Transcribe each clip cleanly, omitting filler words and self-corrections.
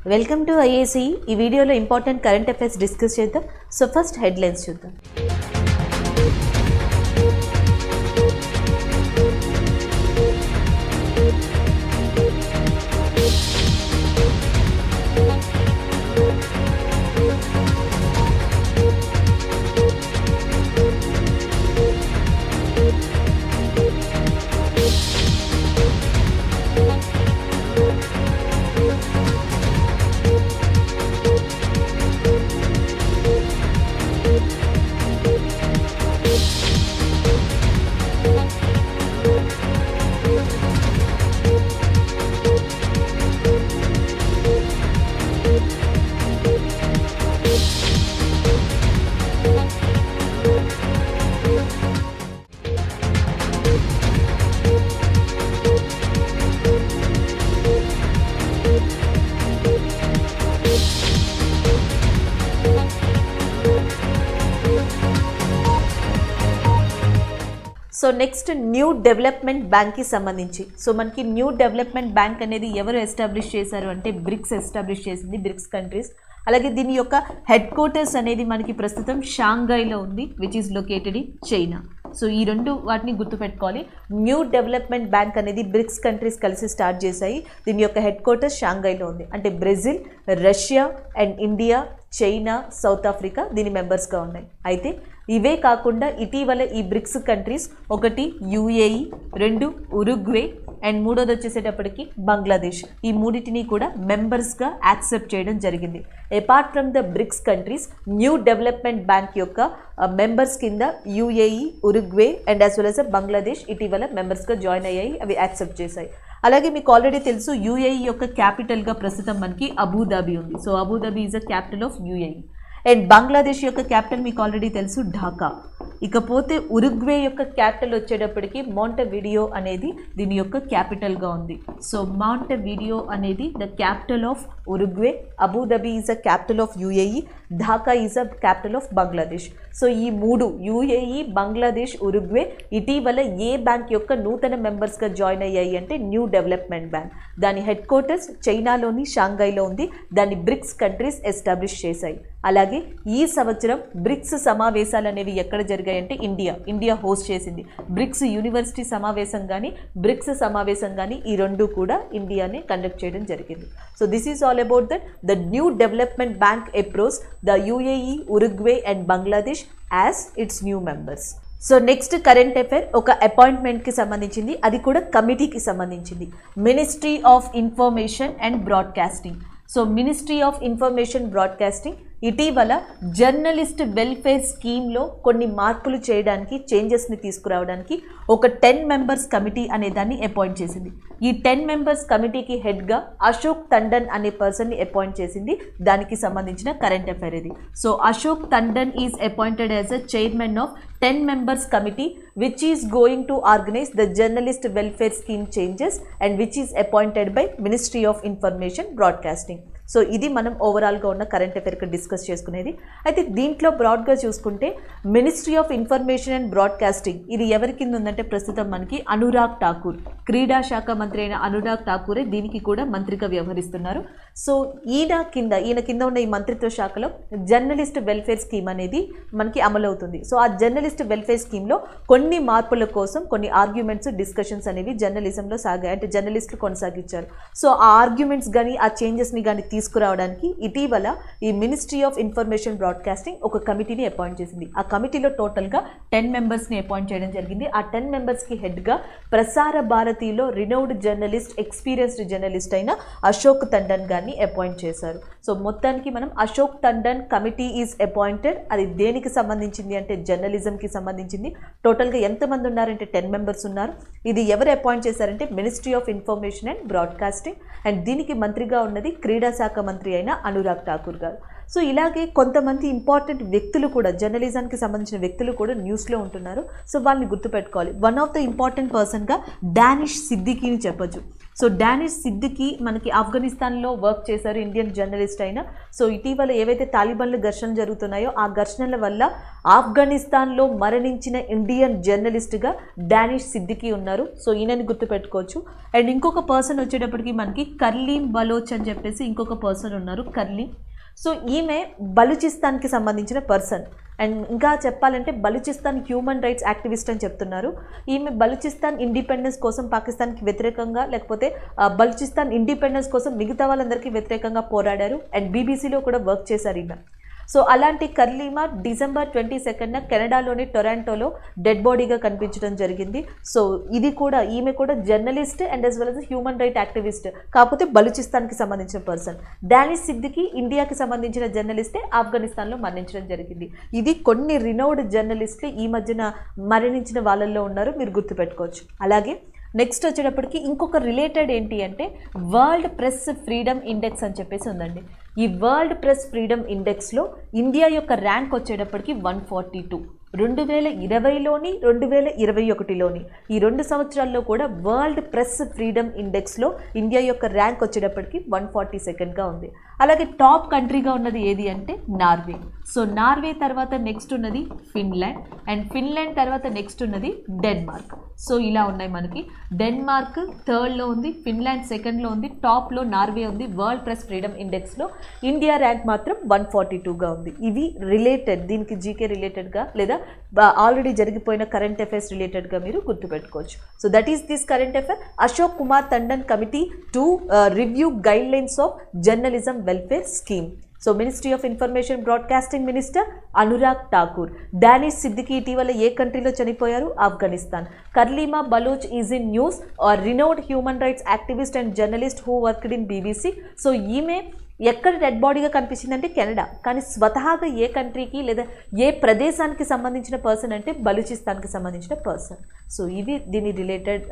Welcome to IAC. ఈ వీడియోలో important current affairs discuss చేద్దాం. సో ఫస్ట్ హెడ్లైన్స్ చూద్దాం. సో నెక్స్ట్ న్యూ డెవలప్మెంట్ బ్యాంక్కి సంబంధించి మనకి న్యూ డెవలప్మెంట్ బ్యాంక్ అనేది ఎవరు ఎస్టాబ్లిష్ చేశారు అంటే బ్రిక్స్ ఎస్టాబ్లిష్ చేసింది, బ్రిక్స్ కంట్రీస్. అలాగే దీని యొక్క హెడ్ క్వార్టర్స్ అనేది మనకి ప్రస్తుతం షాంఘైలో ఉంది, which is located in China. So ఈ రెండు వాటిని గుర్తుపెట్టుకోవాలి. న్యూ డెవలప్మెంట్ బ్యాంక్ అనేది బ్రిక్స్ కంట్రీస్ కలిసి స్టార్ట్ చేశాయి. దీని యొక్క హెడ్ క్వార్టర్స్ షాంఘైలో ఉంది. అంటే Brazil, Russia and India, China, south Africa దీని మెంబర్స్గా ఉన్నాయి. అయితే ఇవే కాకుండా ఇటీవల ఈ బ్రిక్స్ కంట్రీస్ ఒకటి యుఏఈ, రెండు ఉరుగ్వే అండ్ మూడోది వచ్చేసేటప్పటికి బంగ్లాదేశ్, ఈ మూడింటిని కూడా మెంబర్స్గా యాక్సెప్ట్ చేయడం జరిగింది. Apart from the bricks countries, new development bank యొక్క మెంబర్స్ కింద UAE, Uruguay and as well as Bangladesh ఇటీవల మెంబర్స్గా జాయిన్ అయ్యాయి, అవి యాక్సెప్ట్ చేశాయి. అలాగే మీకు ఆల్రెడీ తెలుసు యుఏఈ యొక్క క్యాపిటల్గా ప్రస్తుతం మనకి అబుదాబి ఉంది. So Abu Dhabi is the capital of UAE. And Bangladesh యొక్క క్యాపిటల్ మీకు ఆల్రెడీ తెలుసు ఢాకా. ఇకపోతే ఉరుగ్వే యొక్క క్యాపిటల్ వచ్చేటప్పటికి మాంటెవిడియో అనేది దీని యొక్క క్యాపిటల్గా ఉంది. సో మాంటెవిడియో అనేది the capital of Uruguay, Abu Dhabi is a capital of UAE, Dhaka is a capital of Bangladesh. So ఈ మూడు యుఏఈ, బంగ్లాదేశ్, ఉరుగ్వే ఇటీవల ఏ బ్యాంక్ యొక్క నూతన మెంబర్స్గా జాయిన్ అయ్యాయి అంటే న్యూ డెవలప్మెంట్ బ్యాంక్. దాని హెడ్ క్వార్టర్స్ చైనాలోని షాంఘైలో ఉంది. దాన్ని బ్రిక్స్ కంట్రీస్ ఎస్టాబ్లిష్ చేశాయి. అలాగే ఈ సంవత్సరం బ్రిక్స్ సమావేశాలు అనేవి ఎక్కడ జరిగాయంటే ఇండియా హోస్ట్ చేసింది. బ్రిక్స్ యూనివర్సిటీ సమావేశం కానీ బ్రిక్స్ సమావేశం కానీ ఈ రెండు కూడా ఇండియానే కండక్ట్ చేయడం జరిగింది. So this is all about the new development bank approach the UAE, Uruguay and Bangladesh as it's new members. So next current affair ఒక అపాయింట్మెంట్కి సంబంధించింది, అది కూడా కమిటీకి సంబంధించింది. Ministry of information and broadcasting. So ministry of information broadcasting ఇటీవల journalist welfare స్కీమ్లో కొన్ని మార్పులు చేయడానికి, చేంజెస్ని తీసుకురావడానికి ఒక 10 మెంబర్స్ కమిటీ అనే దాన్ని అపాయింట్ చేసింది. ఈ 10 మెంబర్స్ కమిటీకి హెడ్గా అశోక్ టండన్ అనే పర్సన్ని అపాయింట్ చేసింది. దానికి సంబంధించిన కరెంట్ అఫైర్ ఇది. So Ashok Tandon is appointed as a chairman of 10 members committee which is going to organize the journalist welfare scheme changes and which is appointed by Ministry of Information Broadcasting. So ఇది మనం ఓవరాల్గా ఉన్న current అఫైర్కి discuss చేసుకునేది. అయితే దీంట్లో బ్రాడ్గా చూసుకుంటే ministry of information and broadcasting ఇది ఎవరి కింద ఉందంటే ప్రస్తుతం మనకి అనురాగ్ ఠాకూర్, క్రీడా శాఖ మంత్రి అయిన అనురాగ్ ఠాకూరే దీనికి కూడా మంత్రిగా వ్యవహరిస్తున్నారు. సో ఈయన కింద ఉన్న ఈ మంత్రిత్వ శాఖలో జర్నలిస్ట్ వెల్ఫేర్ స్కీమ్ అనేది మనకి అమలవుతుంది. సో ఆ జర్నలిస్ట్ వెల్ఫేర్ స్కీమ్లో కొన్ని మార్పుల కోసం కొన్ని ఆర్గ్యుమెంట్స్, డిస్కషన్స్ అనేవి జర్నలిజంలో సాగాయి, అంటే జర్నలిస్టులు కొనసాగించారు. సో ఆ ఆర్గ్యుమెంట్స్ కానీ ఆ చేంజెస్ని కానీ తీసుకురావడానికి ఇటీవల ఈ మినిస్ట్రీ ఆఫ్ ఇన్ఫర్మేషన్ బ్రాడ్కాస్టింగ్ ఒక కమిటీని అపాయింట్ చేసింది. ఆ కమిటీలో టోటల్గా 10 మెంబర్స్ని అపాయింట్ చేయడం జరిగింది. ఆ 10 మెంబర్స్కి హెడ్గా ప్రసార భారతిలో రినౌడ్ జర్నలిస్ట్, ఎక్స్పీరియన్స్డ్ జర్నలిస్ట్ అయిన అశోక్ టండన్ గారిని అపాయింట్ చేశారు. సో మొత్తానికి మనం Ashok Tandon committee is appointed. అది దేనికి సంబంధించింది అంటే జర్నలిజంకి సంబంధించింది. టోటల్గా ఎంతమంది ఉన్నారంటే 10 మెంబర్స్ ఉన్నారు. ఇది ఎవరు అపాయింట్ చేశారంటే ministry of information and broadcasting. And దీనికి మంత్రిగా ఉన్నది క్రీడా శాఖ మంత్రి అయిన అనురాగ్ ఠాకూర్ గారు. సో ఇలాగే కొంతమంది ఇంపార్టెంట్ వ్యక్తులు కూడా, జర్నలిజానికి సంబంధించిన వ్యక్తులు కూడా న్యూస్లో ఉంటున్నారు. సో వాళ్ళని గుర్తుపెట్టుకోవాలి. వన్ ఆఫ్ ద ఇంపార్టెంట్ పర్సన్గా డానిష్ సిద్దికీని చెప్పొచ్చు. సో డానిష్ సిద్దికి మనకి ఆఫ్ఘనిస్తాన్లో వర్క్ చేశారు, ఇండియన్ జర్నలిస్ట్ అయిన. సో ఇటీవల ఏవైతే తాలిబాన్ల ఘర్షణ జరుగుతున్నాయో ఆ ఘర్షణల వల్ల ఆఫ్ఘనిస్తాన్లో మరణించిన ఇండియన్ జర్నలిస్ట్గా డానిష్ సిద్దికి ఉన్నారు. సో ఈయనని గుర్తుపెట్టుకోవచ్చు. అండ్ ఇంకొక పర్సన్ వచ్చేటప్పటికి మనకి కర్లీం బలోచ్ అని చెప్పేసి ఇంకొక పర్సన్ ఉన్నారు, కర్లీం. సో ఈమె బలూచిస్తాన్కి సంబంధించిన పర్సన్. అండ్ ఇంకా చెప్పాలంటే బలూచిస్తాన్ హ్యూమన్ రైట్స్ యాక్టివిస్ట్ అని చెప్తున్నారు. ఈమె బలూచిస్తాన్ ఇండిపెండెన్స్ కోసం పాకిస్తాన్కి వ్యతిరేకంగా, లేకపోతే బలూచిస్తాన్ ఇండిపెండెన్స్ కోసం మిగతా వాళ్ళందరికీ వ్యతిరేకంగా పోరాడారు. అండ్ బీబీసీలో కూడా వర్క్ చేశారు ఈమె. సో అలాంటి కర్లీమా డిసెంబర్ 22న కెనడాలోని టొరాంటోలో డెడ్ బాడీగా కనిపించడం జరిగింది. సో ఈమె కూడా journalist and as well as human right activist, కాకపోతే బలూచిస్తాన్కి సంబంధించిన పర్సన్. డానిష్ సిద్దికి ఇండియాకి సంబంధించిన జర్నలిస్టే ఆఫ్ఘనిస్తాన్లో మరణించడం జరిగింది. ఇది కొన్ని రినౌడ్ జర్నలిస్టులు ఈ మధ్యన మరణించిన వాళ్ళల్లో ఉన్నారు, మీరు గుర్తుపెట్టుకోవచ్చు. అలాగే నెక్స్ట్ వచ్చేటప్పటికి ఇంకొక రిలేటెడ్ ఏంటి అంటే వరల్డ్ ప్రెస్ ఫ్రీడమ్ ఇండెక్స్ అని చెప్పేసి ఉందండి. ఈ వరల్డ్ ప్రెస్ ఫ్రీడమ్ ఇండెక్స్లో ఇండియా యొక్క ర్యాంక్ వచ్చేటప్పటికి 142. 2020లోని 2021లోని ఈ 2 సంవత్సరాల్లో కూడా వరల్డ్ ప్రెస్ ఫ్రీడమ్ ఇండెక్స్లో ఇండియా యొక్క ర్యాంక్ వచ్చేటప్పటికి 142గా ఉంది. అలాగే టాప్ కంట్రీగా ఉన్నది ఏది అంటే నార్వే. సో నార్వే తర్వాత నెక్స్ట్ ఉన్నది ఫిన్లాండ్, అండ్ ఫిన్లాండ్ తర్వాత నెక్స్ట్ ఉన్నది డెన్మార్క్. సో ఇలా ఉన్నాయి మనకి. డెన్మార్క్ థర్డ్లో ఉంది, ఫిన్లాండ్ సెకండ్లో ఉంది, టాప్లో నార్వే ఉంది. వరల్డ్ ప్రెస్ ఫ్రీడమ్ ఇండెక్స్లో ఇండియా ర్యాంక్ మాత్రం 142గా ఉంది. ఇవి రిలేటెడ్, దీనికి జీకే రిలేటెడ్గా లేదా ఆల్రెడీ జరిగిపోయిన కరెంట్ అఫైర్స్ రిలేటెడ్గా మీరు గుర్తుపెట్టుకోవచ్చు. So that is this current affair. Ashok Kumar Tandon committee to review గైడ్ లైన్స్ of journalism welfare scheme. So ministry of information broadcasting minister Anurag Thakur. Danish Siddiqui ఇటీవల ఏ కంట్రీలో చనిపోయారు? Afghanistan. Karima Baloch is in news, renowned human rights activist and journalist who worked in BBC. So ఈమె ఎక్కడ dead బాడీగా కనిపించిందంటే Canada, కానీ స్వతహాగా ఏ కంట్రీకి లేదా ఏ ప్రదేశానికి సంబంధించిన పర్సన్ అంటే బలూచిస్తాన్కి సంబంధించిన పర్సన్. సో ఇవి దీని రిలేటెడ్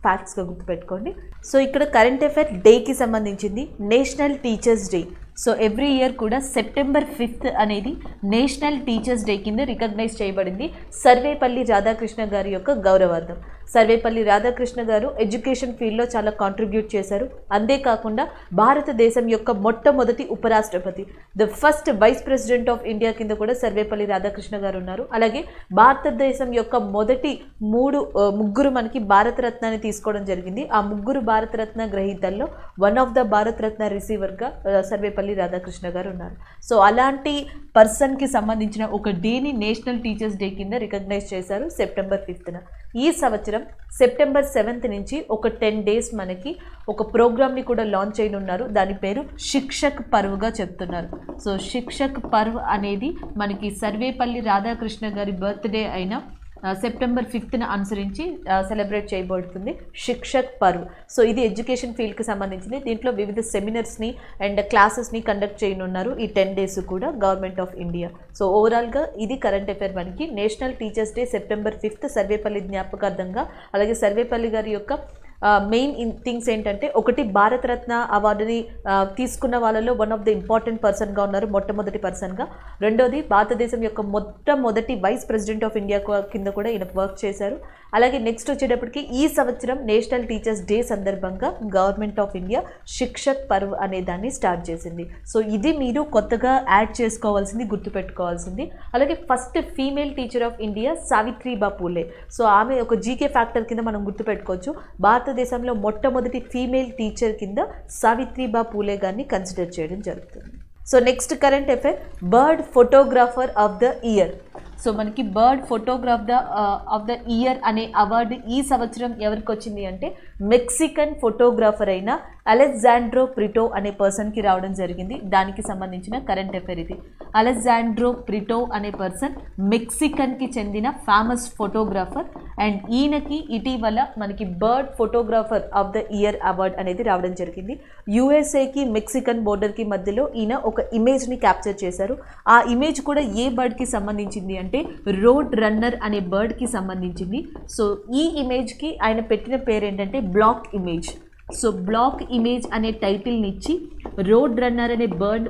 ఫ్యాక్ట్స్గా గుర్తుపెట్టుకోండి. సో ఇక్కడ కరెంట్ అఫైర్ డేకి సంబంధించింది national teachers day. So every year కూడా సెప్టెంబర్ 5th అనేది నేషనల్ టీచర్స్ డే కింద రికగ్నైజ్ చేయబడింది సర్వేపల్లి రాధాకృష్ణ గారి యొక్క గౌరవార్థం. సర్వేపల్లి రాధాకృష్ణ గారు ఎడ్యుకేషన్ ఫీల్డ్లో చాలా కాంట్రిబ్యూట్ చేశారు. అంతేకాకుండా భారతదేశం యొక్క మొట్టమొదటి ఉపరాష్ట్రపతి, the first vice president of India కింద కూడా సర్వేపల్లి రాధాకృష్ణ గారు ఉన్నారు. అలాగే భారతదేశం యొక్క మొదటి ముగ్గురు మనకి భారతరత్నాన్ని తీసుకోవడం జరిగింది. ఆ ముగ్గురు భారతరత్న గ్రహీతల్లో వన్ ఆఫ్ ద భారతరత్న రిసీవర్గా సర్వేపల్లి రాధాకృష్ణ గారు ఉన్నారు. సో అలాంటి పర్సన్కి సంబంధించిన ఒక డేని నేషనల్ టీచర్స్ డే కింద రికగ్నైజ్ చేశారు సెప్టెంబర్ 5th. ఈ సంవత్సరం సెప్టెంబర్ 7th నుంచి ఒక 10 days మనకి ఒక ప్రోగ్రామ్ని కూడా లాంచ్ చేయనున్నారు. దాని పేరు శిక్షక్ పర్వ్గా చెప్తున్నారు. సో శిక్షక్ పర్వ్ అనేది మనకి సర్వేపల్లి రాధాకృష్ణ గారి బర్త్డే అయిన సెప్టెంబర్ 5th అనుసరించి సెలబ్రేట్ చేయబడుతుంది శిక్షక్ పర్వ్. సో ఇది ఎడ్యుకేషన్ ఫీల్డ్కి సంబంధించింది. దీంట్లో వివిధ సెమినార్స్ని అండ్ క్లాసెస్ని కండక్ట్ చేయనున్నారు ఈ 10 days కూడా గవర్నమెంట్ ఆఫ్ ఇండియా. సో ఓవరాల్గా ఇది కరెంట్ అఫైర్ మనకి. National teachers day September 5th Sarvepalli జ్ఞాపకార్థంగా. అలాగే సర్వేపల్లి గారి యొక్క మెయిన్ థింగ్స్ ఏంటంటే, ఒకటి భారతరత్న అవార్డుని తీసుకున్న వాళ్ళలో వన్ ఆఫ్ ద ఇంపార్టెంట్ పర్సన్గా ఉన్నారు, మొట్టమొదటి పర్సన్గా. రెండోది భారతదేశం యొక్క మొట్టమొదటి వైస్ ప్రెసిడెంట్ ఆఫ్ ఇండియా కింద కూడా ఈయన వర్క్ చేశారు. అలాగే నెక్స్ట్ వచ్చేటప్పటికి ఈ సంవత్సరం నేషనల్ టీచర్స్ డే సందర్భంగా గవర్నమెంట్ ఆఫ్ ఇండియా శిక్షక్ పర్వ్ అనే దాన్ని స్టార్ట్ చేసింది. సో ఇది మీరు కొత్తగా యాడ్ చేసుకోవాల్సింది, గుర్తుపెట్టుకోవాల్సింది. అలాగే first female teacher of India Savitribai Phule. So ఆమె ఒక జీకే ఫ్యాక్టర్ కింద మనం గుర్తుపెట్టుకోవచ్చు. భారతదేశంలో మొట్టమొదటి ఫీమేల్ టీచర్ కింద సావిత్రిబా పూలే గారిని కన్సిడర్ చేయడం జరుగుతుంది. So next current affair, bird photographer of the year. So మనకి bird photograph of the year అనే అవార్డు ఈ సంవత్సరం ఎవరికి వచ్చింది అంటే మెక్సికన్ ఫోటోగ్రాఫర్ అయిన అలెగ్జాండ్రో ప్రిటో అనే పర్సన్కి రావడం జరిగింది. దానికి సంబంధించిన కరెంట్ అఫైర్ ఇది. అలెగ్జాండ్రో ప్రిటో అనే పర్సన్ మెక్సికన్కి చెందిన ఫేమస్ ఫోటోగ్రాఫర్. అండ్ ఈయనకి ఇటీవల మనకి bird photographer of the year award అనేది రావడం జరిగింది. యుఎస్ఏకి మెక్సికన్ బోర్డర్కి మధ్యలో ఈయన ఒక ఇమేజ్ని క్యాప్చర్ చేశారు. ఆ ఇమేజ్ కూడా ఏ బర్డ్కి సంబంధించింది అంటే రోడ్ రన్నర్ అనే బర్డ్కి సంబంధించింది. సో ఈ ఇమేజ్కి ఆయన పెట్టిన పేరు ఏంటంటే black image. So black image అనే టైటిల్ని ఇచ్చి రోడ్ రన్నర్ అనే బర్డ్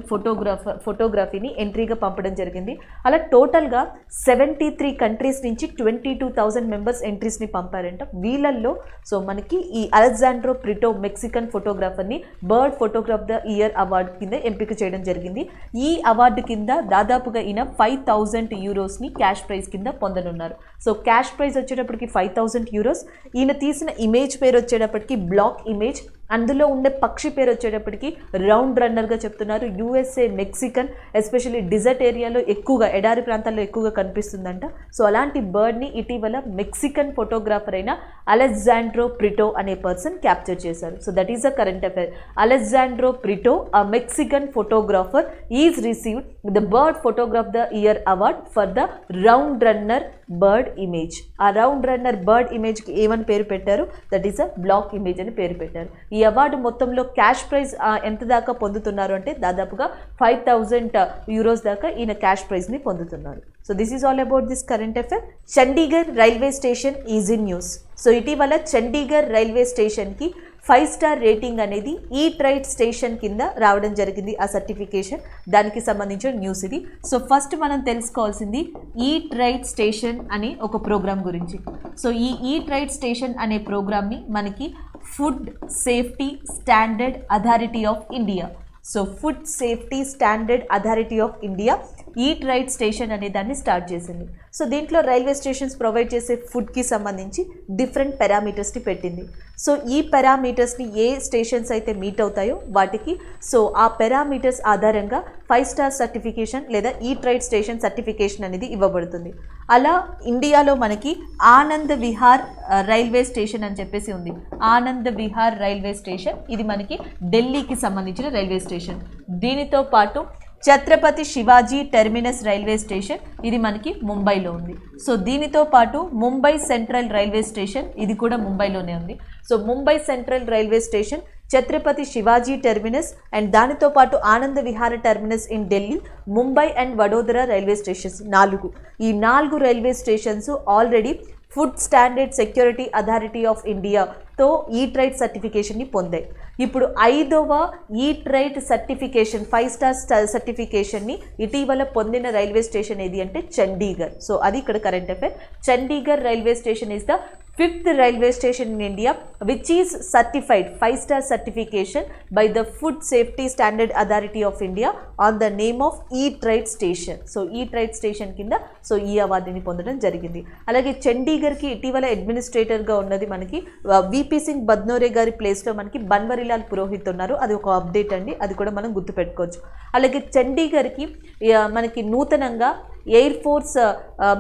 ఫోటోగ్రఫీని ఎంట్రీగా పంపడం జరిగింది. అలా టోటల్గా 73 కంట్రీస్ నుంచి 22,000 మెంబర్స్ ఎంట్రీస్ని పంపారంట. వీళ్ళల్లో సో మనకి ఈ అలెగ్జాండ్రో ప్రిటో మెక్సికన్ ఫోటోగ్రాఫర్ని bird photograph the year award కింద ఎంపిక చేయడం జరిగింది. ఈ అవార్డు కింద దాదాపుగా ఈయన 5,000 యూరోస్ని క్యాష్ ప్రైజ్ కింద పొందనున్నారు. సో క్యాష్ ప్రైజ్ వచ్చేటప్పటికి 5,000 యూరోస్. ఈయన తీసిన ఇమేజ్ పేరు వచ్చేటప్పటికి బ్లాక్ ఇమేజ్. అందులో ఉండే పక్షి పేరు వచ్చేటప్పటికి రౌండ్ రన్నర్గా చెప్తున్నారు. యూఎస్ఏ మెక్సికన్ ఎస్పెషల్లీ డిజర్ట్ ఏరియాలో ఎక్కువగా ఎడారి ప్రాంతాల్లో ఎక్కువగా కనిపిస్తుందంట. సో అలాంటి బర్డ్ని ఇటీవల మెక్సికన్ ఫోటోగ్రాఫర్ అయిన అలెగ్జాండ్రో ప్రిటో అనే పర్సన్ క్యాప్చర్ చేశారు. So that is a current affair. Alejandro Prieto, a Mexican photographer, is received the bird photograph the year award for the round runner bird image. ఆ round runner bird ఇమేజ్కి ఏమని పేరు పెట్టారు? That is a black image అని పేరు పెట్టారు. ఈ award మొత్తంలో క్యాష్ ప్రైజ్ ఎంత దాకా పొందుతున్నారు అంటే దాదాపుగా 5,000 యూరోస్ దాకా ఈయన క్యాష్ ప్రైజ్ని పొందుతున్నారు. So this is all about this current affair. Chandigarh railway station is in news. So ఇటీవల చండీగఢ్ రైల్వే స్టేషన్కి 5 స్టార్ రేటింగ్ అనేది ఈట్ రైట్ స్టేషన్ కింద రావడం జరిగింది. ఆ సర్టిఫికేషన్ దానికి సంబంధించిన న్యూస్ ఇది. సో ఫస్ట్ మనం తెలుసుకోవాల్సింది ఈట్ రైట్ స్టేషన్ అనే ఒక ప్రోగ్రామ్ గురించి. సో ఈ ఈట్ రైట్ స్టేషన్ అనే ప్రోగ్రామ్ని మనకి food safety standard authority of India, so food safety standard authority of India eat right station అనే దాన్ని స్టార్ట్ చేసింది. సో దీంట్లో రైల్వే స్టేషన్స్ ప్రొవైడ్ చేసే ఫుడ్కి సంబంధించి డిఫరెంట్ పారామీటర్స్ని పెట్టింది. సో ఈ పారామీటర్స్ని ఏ స్టేషన్స్ అయితే మీట్ అవుతాయో వాటికి సో ఆ పారామీటర్స్ ఆధారంగా 5 స్టార్ సర్టిఫికేషన్ లేదా ఈట్ రైట్ స్టేషన్ సర్టిఫికేషన్ అనేది ఇవ్వబడుతుంది. అలా ఇండియాలో మనకి ఆనంద్ విహార్ రైల్వే స్టేషన్ అని చెప్పేసి ఉంది. ఆనంద్ విహార్ రైల్వే స్టేషన్ ఇది మనకి ఢిల్లీకి సంబంధించిన రైల్వే స్టేషన్. దీనితో పాటు Chhatrapati Shivaji terminus railway station ఇది మనకి ముంబైలో ఉంది. సో దీనితో పాటు ముంబై సెంట్రల్ రైల్వే స్టేషన్ ఇది కూడా ముంబైలోనే ఉంది. So Mumbai central railway station, Chhatrapati Shivaji terminus and దానితో పాటు Anand Vihar terminus in Delhi, Mumbai and Vadodara railway stations 4. ఈ 4 railway stations already food standard security authority of ఇండియాతో ఈట్ రైట్ సర్టిఫికేషన్ని పొందాయి. ఇప్పుడు 5వ ఈట్ రైట్ సర్టిఫికేషన్ 5 స్టార్ సర్టిఫికేషన్ని ఇటీవల పొందిన రైల్వే స్టేషన్ ఏది అంటే చండీగఢ్. సో అది ఇక్కడ current affair. Chandigarh railway station is the 5th railway station in India which is certified 5 star certification by the Food Safety Standard Authority of India on the name of Eat Right Station. So Eat Right Station కింద so ఈ అవార్డుని పొందడం జరిగింది. అలాగే చండీగఢ్కి ఇటీవల అడ్మినిస్ట్రేటర్గా ఉన్నది మనకి VP Singh బద్నోరే గారి ప్లేస్లో మనకి బన్వరీలాల్ పురోహిత్ ఉన్నారు. అది ఒక అప్డేట్ అండి, అది కూడా మనం గుర్తుపెట్టుకోవచ్చు. అలాగే చండీగఢ్కి మనకి నూతనంగా ఎయిర్ ఫోర్స్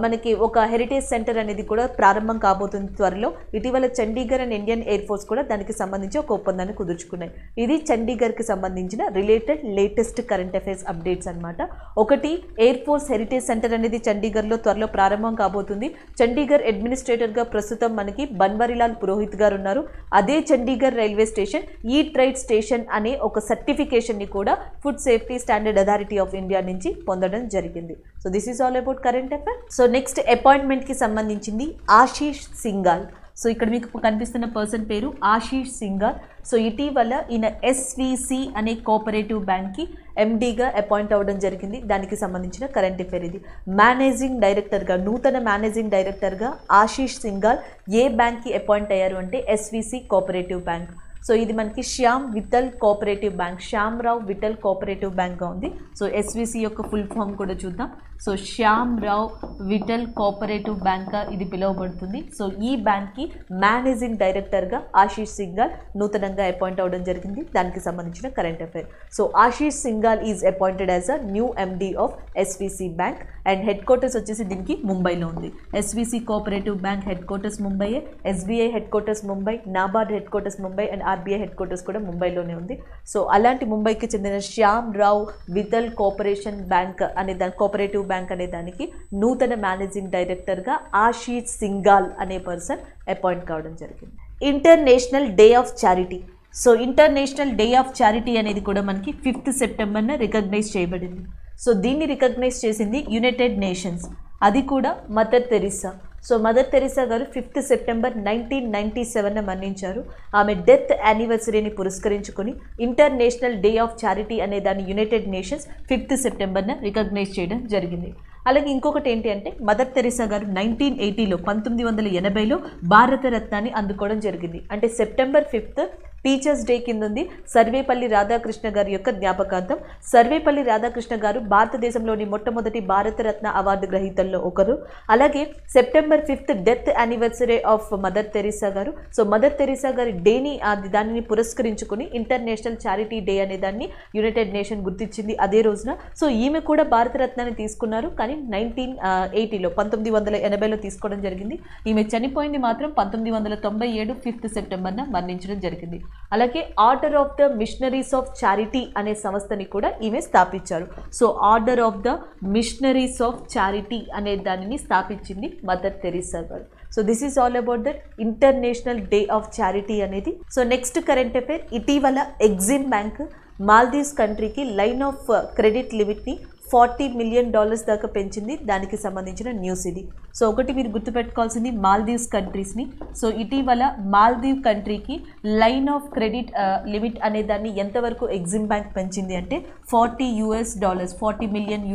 మనకి ఒక హెరిటేజ్ సెంటర్ అనేది కూడా ప్రారంభం కాబోతుంది త్వరలో. ఇటీవల Chandigarh and Indian air force కూడా దానికి సంబంధించి ఒక ఒప్పందాన్ని కుదుర్చుకున్నాయి. ఇది చండీగఢ్కి సంబంధించిన related latest current affairs updates అనమాట. ఒకటి, ఎయిర్ ఫోర్స్ హెరిటేజ్ సెంటర్ అనేది చండీగఢ్లో త్వరలో ప్రారంభం కాబోతుంది. చండీగఢ్ అడ్మినిస్ట్రేటర్గా ప్రస్తుతం మనకి బన్వరీలాల్ పురోహిత్ గారు ఉన్నారు. అదే Chandigarh railway station eat right station అనే ఒక సర్టిఫికేషన్ని కూడా food safety standard authority of India నుంచి పొందడం జరిగింది. So this is all about current affair. So next అపాయింట్మెంట్కి సంబంధించింది ఆశీష్ సింఘాల్. సో ఇక్కడ మీకు కనిపిస్తున్న పర్సన్ పేరు ఆశీష్ సింఘాల్. సో ఇటీవల ఈయన ఎస్విసి అనే కోఆపరేటివ్ బ్యాంక్కి ఎండీగా అపాయింట్ అవ్వడం జరిగింది. దానికి సంబంధించిన కరెంట్ అఫైర్ ఇది. మేనేజింగ్ డైరెక్టర్గా, నూతన మేనేజింగ్ డైరెక్టర్గా ఆశీష్ సింఘాల్ ఏ బ్యాంక్కి అపాయింట్ అయ్యారు అంటే ఎస్విసి కోఆపరేటివ్ బ్యాంక్. సో ఇది మనకి Shyam Vithal cooperative bank, Shyam Rao Vithal cooperative బ్యాంక్గా ఉంది. సో ఎస్విసి యొక్క ఫుల్ ఫామ్ కూడా చూద్దాం. సో శ్యామ్ రావ్ విఠల్ కోఆపరేటివ్ బ్యాంక్గా ఇది పిలువబడుతుంది. సో ఈ బ్యాంక్కి మేనేజింగ్ డైరెక్టర్గా ఆశీష్ సింఘాల్ నూతనంగా అపాయింట్ అవ్వడం జరిగింది. దానికి సంబంధించిన current affair. So Ashish Singhal is appointed as a new MD of SVC bank and headquarters వచ్చేసి దీనికి ముంబైలో ఉంది. SVC cooperative bank headquarters ముంబైయే, SBI headquarters Mumbai, NABARD headquarters Mumbai and RBI headquarters కూడా ముంబైలోనే ఉంది. సో అలాంటి ముంబైకి చెందిన శ్యామ్ రావ్ విఠల్ కోఆపరేషన్ బ్యాంక్ అనే దాని కోఆపరేటివ్ బ్యాంక్ అనే దానికి నూతన మేనేజింగ్ డైరెక్టర్గా ఆశీష్ సింఘాల్ అనే పర్సన్ అపాయింట్ కావడం జరిగింది. International Day of charity. So international Day of charity అనేది కూడా మనకి 5th సెప్టెంబర్న రికగ్నైజ్ చేయబడింది. సో దీన్ని రికగ్నైజ్ చేసింది యునైటెడ్ నేషన్స్, అది కూడా mother Teresa. So mother Teresa గారు 5th సెప్టెంబర్ 1997 మరణించారు. ఆమె డెత్ యానివర్సరీని పురస్కరించుకొని ఇంటర్నేషనల్ డే ఆఫ్ చారిటీ అనే దాన్ని యునైటెడ్ నేషన్స్ 5th సెప్టెంబర్న రికగ్నైజ్ చేయడం జరిగింది. అలాగే ఇంకొకటి ఏంటి అంటే మదర్ తెరీసా గారు 1980లో భారతరత్నాన్ని అందుకోవడం జరిగింది. అంటే సెప్టెంబర్ 5th టీచర్స్ డే కింద ఉంది. సర్వేపల్లి రాధాకృష్ణ గారి యొక్క జ్ఞాపకార్థం. సర్వేపల్లి రాధాకృష్ణ గారు భారతదేశంలోని మొట్టమొదటి భారతరత్న అవార్డు గ్రహీతల్లో ఒకరు. అలాగే September 5th death anniversary of mother Teresa గారు. సో మదర్ తెరీసా గారి డేని దానిని పురస్కరించుకుని ఇంటర్నేషనల్ చారిటీ డే అనే దాన్ని యునైటెడ్ నేషన్ గుర్తించింది అదే రోజున. సో ఈమె కూడా భారతరత్నాన్ని తీసుకున్నారు, కానీ 1980లో తీసుకోవడం జరిగింది. ఈమె చనిపోయింది మాత్రం 1997 5th సెప్టెంబర్న మరణించడం జరిగింది. అలాగే order of the missionaries of charity అనే సంస్థని కూడా ఈమె స్థాపించారు. So order of the missionaries of charity అనే దానిని స్థాపించింది మదర్ తెరీసా గారు. So this is all about that international Day of charity అనేది. సో నెక్స్ట్ కరెంట్ అఫైర్, ఇటీవల ఎగ్జిమ్ బ్యాంక్ మాల్దీవ్స్ కంట్రీకి లైన్ ఆఫ్ క్రెడిట్ లిమిట్ని $40 మిలియన్ దాకా పెంచింది. దానికి సంబంధించిన న్యూస్ ఇది. సో ఒకటి మీరు గుర్తుపెట్టుకోవాల్సింది మాల్దీవ్స్ కంట్రీస్ని. సో ఇటీవల మాల్దీవ్ కంట్రీకి లైన్ ఆఫ్ క్రెడిట్ లిమిట్ అనే దాన్ని ఎంతవరకు ఎగ్జిమ్ బ్యాంక్ పెంచింది అంటే $40 మిలియన్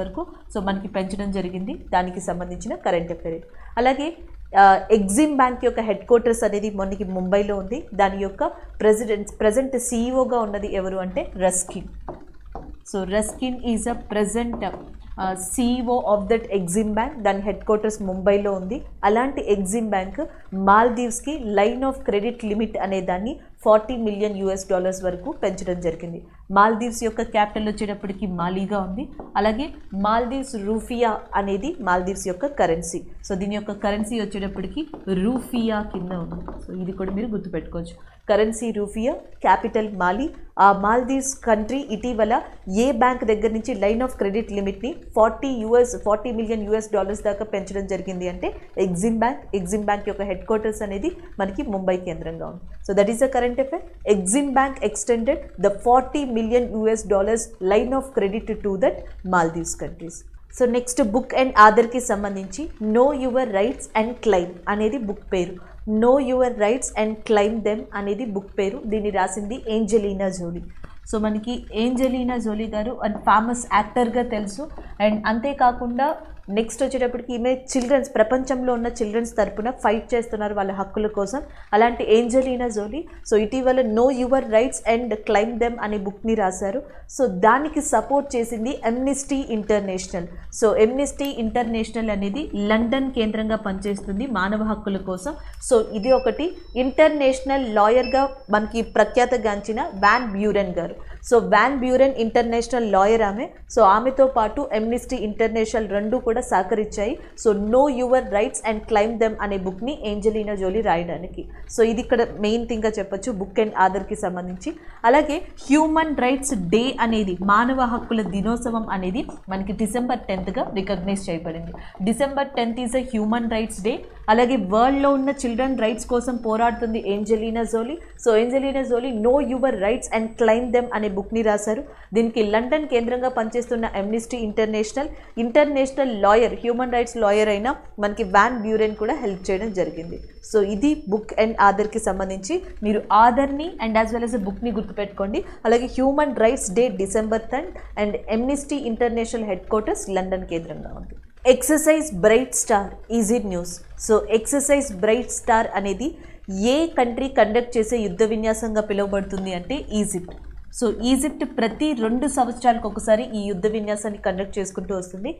వరకు సో మనకి పెంచడం జరిగింది. దానికి సంబంధించిన కరెంట్ అఫైర్. అలాగే ఎగ్జిమ్ బ్యాంక్ యొక్క హెడ్ క్వార్టర్స్ అనేది మనకి ముంబైలో ఉంది. దాని యొక్క ప్రజెంట్ సీఈఓగా ఉన్నది ఎవరు అంటే Ruskin. So Ruskin is a present CEO of that Exim bank. దాని హెడ్ క్వార్టర్స్ ముంబైలో ఉంది. అలాంటి ఎగ్జిమ్ బ్యాంక్ మాల్దీవ్స్కి లైన్ ఆఫ్ క్రెడిట్ లిమిట్ అనే దాన్ని $40 మిలియన్ వరకు పెంచడం జరిగింది. మాల్దీవ్స్ యొక్క క్యాపిటల్ వచ్చేటప్పటికి మాలీగా ఉంది. అలాగే మాల్దీవ్స్ రూఫియా అనేది మాల్దీవ్స్ యొక్క కరెన్సీ. సో దీని యొక్క కరెన్సీ వచ్చేటప్పటికి రూఫియా కింద ఉంది. సో ఇది కూడా మీరు గుర్తుపెట్టుకోవచ్చు. Currency rufiyaa, capital Male. ఆ మాల్దీవ్స్ కంట్రీ ఇటీవల ఏ బ్యాంక్ దగ్గర నుంచి లైన్ ఆఫ్ క్రెడిట్ లిమిట్ని $40 మిలియన్ దాకా పెంచడం జరిగింది అంటే ఎగ్జిమ్ బ్యాంక్. ఎగ్జిమ్ బ్యాంక్ యొక్క హెడ్ క్వార్టర్స్ అనేది మనకి ముంబై కేంద్రంగా ఉంది. So that is the current affair. Exim bank extended the $40 million line of credit to that Maldives countries. So next book and ఆధార్కి సంబంధించి know your rights and claim అనేది book పేరు. Know your rights and claim them అనేది book పేరు. దీన్ని రాసింది Angelina Jolie. So మనకి Angelina Jolie గారు అండ్ ఫేమస్ యాక్టర్గా తెలుసు. అండ్ అంతేకాకుండా నెక్స్ట్ వచ్చేటప్పటికి ఈమె ప్రపంచంలో ఉన్న చిల్డ్రన్స్ తరపున ఫైట్ చేస్తున్నారు వాళ్ళ హక్కుల కోసం. అలాంటి ఏంజెలీనా జోలీ సో ఇటీవల know your rights and claim them అనే బుక్ని రాశారు. సో దానికి సపోర్ట్ చేసింది Amnesty International. So Amnesty International అనేది లండన్ కేంద్రంగా పనిచేస్తుంది మానవ హక్కుల కోసం. సో ఇది ఒకటి. ఇంటర్నేషనల్ లాయర్గా మనకి ప్రఖ్యాతగాంచిన వాన్ బ్యూరెన్ గారు. So Van Buren international lawyer ఆమె. సో ఆమెతో పాటు ఎమ్నెస్టీ ఇంటర్నేషనల్ రెండు కూడా సహకరించాయి. So know your rights and claim them అనే బుక్ని ఏంజెలీనా జోలీ రాయడానికి. సో ఇది ఇక్కడ మెయిన్ థింగ్గా చెప్పొచ్చు బుక్ అండ్ ఆధార్కి సంబంధించి. అలాగే హ్యూమన్ రైట్స్ డే అనేది మానవ హక్కుల దినోత్సవం అనేది మనకి డిసెంబర్ 10th రికగ్నైజ్ చేయబడింది. December 10th is a human rights day. అలాగే వరల్డ్లో ఉన్న చిల్డ్రన్ రైట్స్ కోసం పోరాడుతుంది Angelina Jolie. So Angelina Jolie know your rights and claim them అనే బుక్ని రాశారు. దీనికి లండన్ కేంద్రంగా పనిచేస్తున్న Amnesty International lawyer, human rights lawyer అయిన మనకి వాన్ బ్యూరెన్ కూడా హెల్ప్ చేయడం జరిగింది. సో ఇది బుక్ అండ్ ఆధార్కి సంబంధించి. మీరు ఆధార్ని అండ్ యాజ్ వెల్ యాజ్ బుక్ని గుర్తుపెట్టుకోండి. అలాగే Human rights Day December 10 and Amnesty International headquarters London కేంద్రంగా ఉంది. Exercise Bright Star easy news. So exercise Bright star అనేది ఏ కంట్రీ కండక్ట్ చేసే యుద్ధ విన్యాసంగా పిలువబడుతుంది అంటే ఈజిప్ట్. సో ఈజిప్ట్ ప్రతి 2 సంవత్సరాలకు ఒకసారి ఈ యుద్ధ విన్యాసాన్ని కండక్ట్ చేసుకుంటూ వస్తుంది.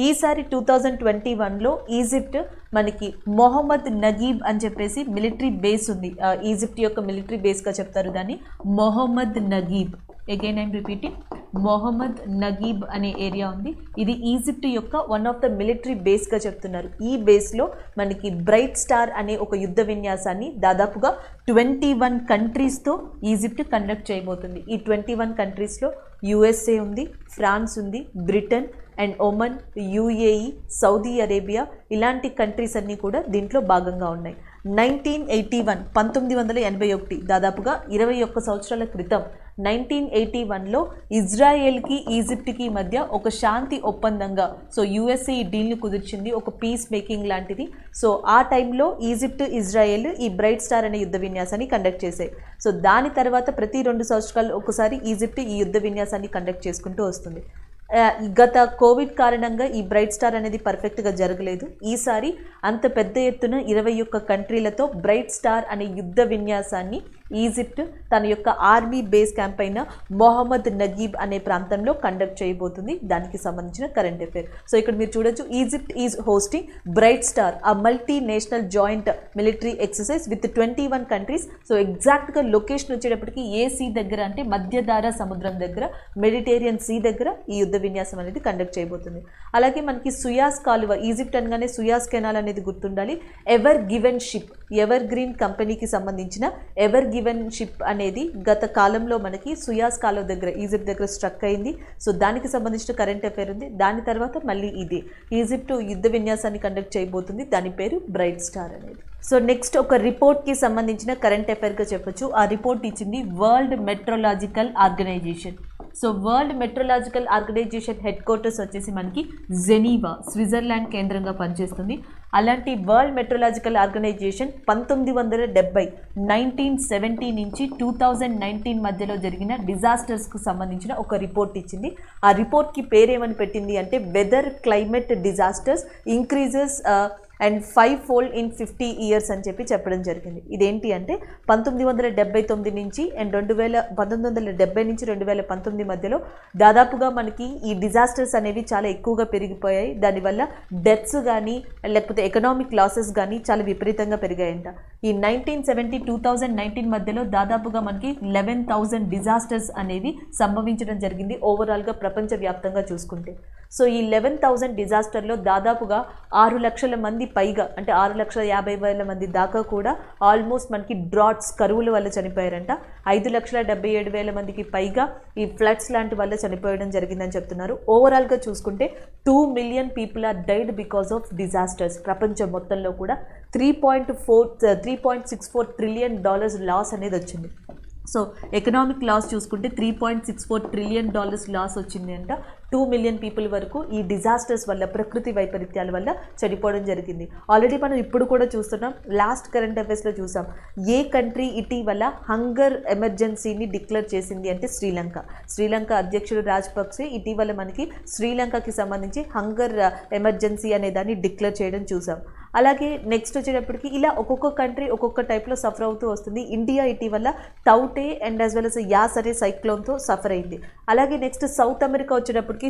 ఈసారి 2021లో ఈజిప్ట్ మనకి మొహమ్మద్ నగీబ్ అని చెప్పేసి మిలిటరీ బేస్ ఉంది. ఈజిప్ట్ యొక్క మిలిటరీ బేస్గా చెప్తారు దాన్ని Mohamed Naguib. Again I'm repeating, Mohamed Naguib అనే ఏరియా ఉంది. ఇది ఈజిప్ట్ యొక్క వన్ ఆఫ్ ద మిలిటరీ బేస్గా చెప్తున్నారు. ఈ బేస్లో మనకి బ్రైట్ స్టార్ అనే ఒక యుద్ధ విన్యాసాన్ని దాదాపుగా 21 కంట్రీస్తో ఈజిప్ట్ కండక్ట్ చేయబోతుంది. ఈ 21 కంట్రీస్లో USA ఉంది, ఫ్రాన్స్ ఉంది, Britain and Oman, UAE, Saudi Arabia ఇలాంటి కంట్రీస్ అన్నీ కూడా దీంట్లో భాగంగా ఉన్నాయి. 1981 దాదాపుగా 21 సంవత్సరాల క్రితం 1981లో ఇజ్రాయెల్కి ఈజిప్ట్కి మధ్య ఒక శాంతి ఒప్పందంగా సో యుఎస్ఏ ఈ డీల్ని కుదిర్చింది, ఒక పీస్ మేకింగ్ లాంటిది. సో ఆ టైంలో ఈజిప్ట్ ఇజ్రాయెల్ ఈ బ్రైట్ స్టార్ అనే యుద్ధ విన్యాసాన్ని కండక్ట్ చేశాయి. సో దాని తర్వాత ప్రతి 2 సంవత్సరాలు ఒకసారి ఈజిప్ట్ ఈ యుద్ధ విన్యాసాన్ని కండక్ట్ చేసుకుంటూ వస్తుంది. గత కోవిడ్ కారణంగా ఈ బ్రైట్ స్టార్ అనేది పర్ఫెక్ట్గా జరగలేదు. ఈసారి అంత పెద్ద ఎత్తున 21 కంట్రీలతో బ్రైట్ స్టార్ అనే యుద్ధ విన్యాసాన్ని ఈజిప్ట్ తన యొక్క ఆర్మీ బేస్ క్యాంప్ అయిన మొహమ్మద్ నగీబ్ అనే ప్రాంతంలో కండక్ట్ చేయబోతుంది. దానికి సంబంధించిన కరెంట్ అఫేర్. సో ఇక్కడ మీరు చూడొచ్చు, Egypt is hosting Bright Star, a multinational joint military exercise with 21 countries. So ఎగ్జాక్ట్గా లొకేషన్ వచ్చేటప్పటికి ఏ సీ దగ్గర అంటే మధ్యధార సముద్రం దగ్గర, మెడిటేరియన్ సీ దగ్గర ఈ యుద్ధ విన్యాసం అనేది కండక్ట్ చేయబోతుంది. అలాగే మనకి సుయాస్ కాలువ, ఈజిప్ట్ అనగానే సుయాస్ కెనాల్ అనేది గుర్తుండాలి. Ever Given ship, Evergreen కంపెనీకి సంబంధించిన ఎవర్ గివెన్ షిప్ అనేది గత కాలంలో మనకి సుయాస్ కాలువ దగ్గర ఈజిప్ట్ దగ్గర స్ట్రక్ అయింది. సో దానికి సంబంధించిన కరెంట్ అఫేర్ ఉంది. దాని తర్వాత మళ్ళీ ఇది ఈజిప్ట్ యుద్ధ విన్యాసాన్ని కండక్ట్ చేయబోతుంది, దాని పేరు బ్రైట్ స్టార్ అనేది. సో నెక్స్ట్ ఒక రిపోర్ట్కి సంబంధించిన కరెంట్ అఫేర్గా చెప్పొచ్చు. ఆ రిపోర్ట్ ఇచ్చింది World Meteorological Organization. So World Meteorological Organization headquarters వచ్చేసి మనకి జెనీవా, స్విట్జర్లాండ్ కేంద్రంగా పనిచేస్తుంది. అలాంటి వరల్డ్ మెట్రోలాజికల్ ఆర్గనైజేషన్ 1970 1970 నుంచి 2019 మధ్యలో జరిగిన డిజాస్టర్స్కు సంబంధించిన ఒక రిపోర్ట్ ఇచ్చింది. ఆ రిపోర్ట్కి పేరేమని పెట్టింది అంటే weather climate disasters increases and 5-fold in 50 years అని చెప్పడం జరిగింది. ఇదేంటి అంటే 1979 నుంచి అండ్ 1970 నుంచి 2019 మధ్యలో దాదాపుగా మనకి ఈ డిజాస్టర్స్ అనేవి చాలా ఎక్కువగా పెరిగిపోయాయి. దానివల్ల డెత్స్ కానీ లేకపోతే ఎకనామిక్ లాసెస్ కానీ చాలా విపరీతంగా పెరిగాయంట. ఈ 1970-2019 మధ్యలో దాదాపుగా మనకి 11,000 డిజాస్టర్స్ అనేవి సంభవించడం జరిగింది ఓవరాల్గా ప్రపంచవ్యాప్తంగా చూసుకుంటే. సో ఈ 11,000 డిజాస్టర్లో దాదాపుగా 6 లక్షల మంది పైగా అంటే 6,50,000 మంది దాకా కూడా ఆల్మోస్ట్ మనకి డ్రాట్స్, కరువుల వల్ల చనిపోయారంట. 5,77,000 మందికి పైగా ఈ ఫ్లడ్స్ లాంటి వల్ల చనిపోయడం జరిగిందని చెప్తున్నారు. ఓవరాల్గా చూసుకుంటే 2 million people are died because of disasters. ప్రపంచం మొత్తంలో కూడా $3.64 trillion లాస్ అనేది వచ్చింది. సో ఎకనామిక్ లాస్ చూసుకుంటే $3.64 trillion లాస్ వచ్చింది అంట. 2 million people వరకు ఈ డిజాస్టర్స్ వల్ల, ప్రకృతి వైపరీత్యాల వల్ల చనిపోవడం జరిగింది. ఆల్రెడీ మనం ఇప్పుడు కూడా చూస్తున్నాం, లాస్ట్ కరెంట్ అఫైర్స్లో చూసాం. ఏ కంట్రీ ఇటీవల హంగర్ ఎమర్జెన్సీని డిక్లేర్ చేసింది అంటే శ్రీలంక. శ్రీలంక అధ్యక్షుడు రాజపక్సే ఇటీవల మనకి శ్రీలంకకి సంబంధించి హంగర్ ఎమర్జెన్సీ అనే దాన్ని డిక్లేర్ చేయడం చూసాం. అలాగే నెక్స్ట్ వచ్చేటప్పటికి ఇలా ఒక్కొక్క కంట్రీ ఒక్కొక్క టైప్లో సఫర్ అవుతూ వస్తుంది. ఇండియా ఇటీవల టౌటే and as well as Yaas అనే సైక్లోన్తో సఫర్ అయింది. అలాగే నెక్స్ట్ సౌత్ అమెరికా వచ్చేటప్పటికి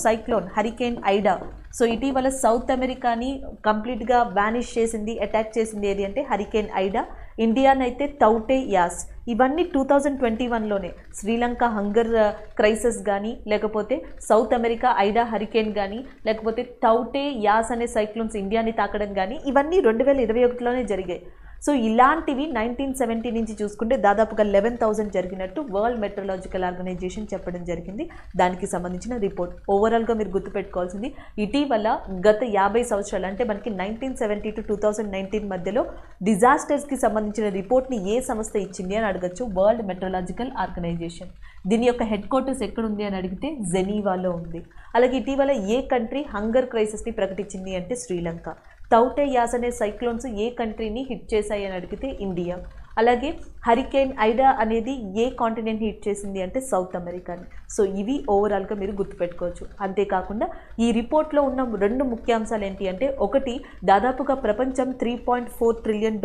సైక్లోన్ హరికేన్ ఐడా. సో ఇటీవల సౌత్ అమెరికాని కంప్లీట్గా వ్యానిష్ చేసింది, అటాక్ చేసింది ఏది అంటే హరికేన్ ఐడా. ఇండియానైతే టౌటే యాస్. ఇవన్నీ 2021లోనే శ్రీలంక హంగర్ క్రైసిస్ కానీ, లేకపోతే సౌత్ అమెరికా ఐడా హరికేన్ కానీ, లేకపోతే టౌటే యాస్ అనే సైక్లోన్స్ ఇండియాని తాకడం కానీ, ఇవన్నీ 2021లోనే జరిగాయి. సో ఇలాంటివి 1970 నుంచి చూసుకుంటే దాదాపుగా 11,000 జరిగినట్టు వరల్డ్ మెట్రోలాజికల్ ఆర్గనైజేషన్ చెప్పడం జరిగింది. దానికి సంబంధించిన రిపోర్ట్ ఓవరాల్గా మీరు గుర్తుపెట్టుకోవాల్సింది, ఇటీవల గత 50 సంవత్సరాలు అంటే మనకి 1970 to 2019 మధ్యలో డిజాస్టర్స్కి సంబంధించిన రిపోర్ట్ని ఏ సంస్థ ఇచ్చింది అని అడగచ్చు. World Meteorological Organization. దీని యొక్క హెడ్ క్వార్టర్స్ ఎక్కడుంది అని అడిగితే జెనీవాలో ఉంది. అలాగే ఇటీవల ఏ కంట్రీ హంగర్ క్రైసిస్ని ప్రకటించింది అంటే శ్రీలంక. టౌటే యాస్ అనే సైక్లోన్స్ ఏ కంట్రీని హిట్ చేశాయి అని అడిగితే ఇండియా. అలాగే హరికేన్ ఐడా అనేది ఏ కాంటినెంట్ హిట్ చేసింది అంటే సౌత్ అమెరికాని. సో ఇవి ఓవరాల్గా మీరు గుర్తుపెట్టుకోవచ్చు. అంతేకాకుండా ఈ రిపోర్ట్లో ఉన్న 2 ముఖ్యాంశాలు ఏంటి అంటే, ఒకటి దాదాపుగా ప్రపంచం $3.4 trillion